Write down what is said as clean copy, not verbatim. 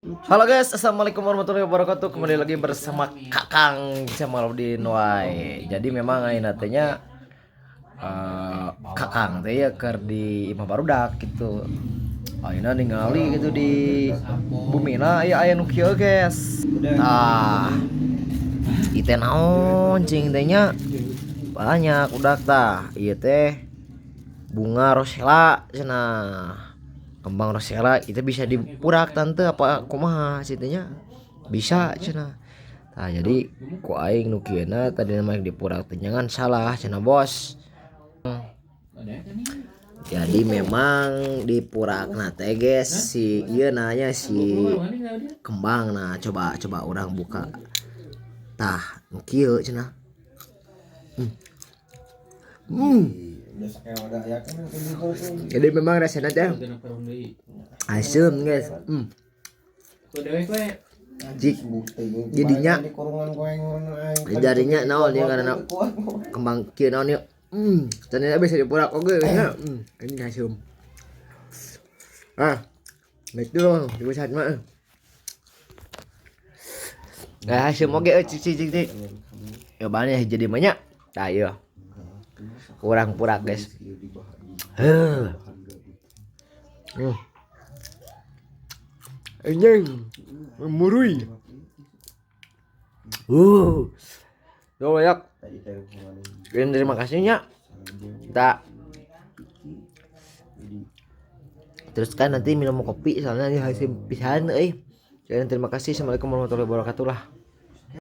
Halo guys, assalamualaikum warahmatullahi wabarakatuh. Kembali lagi bersama Kakang Jamaluddin Wai. Jadi memang ayeuna nantinya Kakang teh ya keur di imah barudak gitu. Ayeuna ningali gitu di bumina aya nu kieu guys. Tah, ieu teh naon cing teh nya? Banyak udak tah. Ieu teh bunga rosella cenah. Kembang rosella itu bisa dipurak tante apa kumaha situnya bisa cenah. Nah jadi ku aing nu kieuna tadi nama dipurak teh jangan salah cenah bos. Jadi memang dipurakna teh guys si ieu nanya si kembang. Nah coba orang buka tah nu kieu cenah. Jadi memang rasanya teh asem guys. Jadinya jadinya naon ya karena kembang kieu naon ya. Ternyata bisa dipurak oge nya. Ini asem. Betul dibuat mah. Asem oge cicing. Ya banyak jadi banyak. Tah ieu. Kurang purak guys. Anjing murui. Banyak. Sekian terima kasihnya. Kita teruskan nanti minum kopi soalnya ini hasil pisahan. Sekian terima kasih. Assalamualaikum warahmatullahi wabarakatuh lah.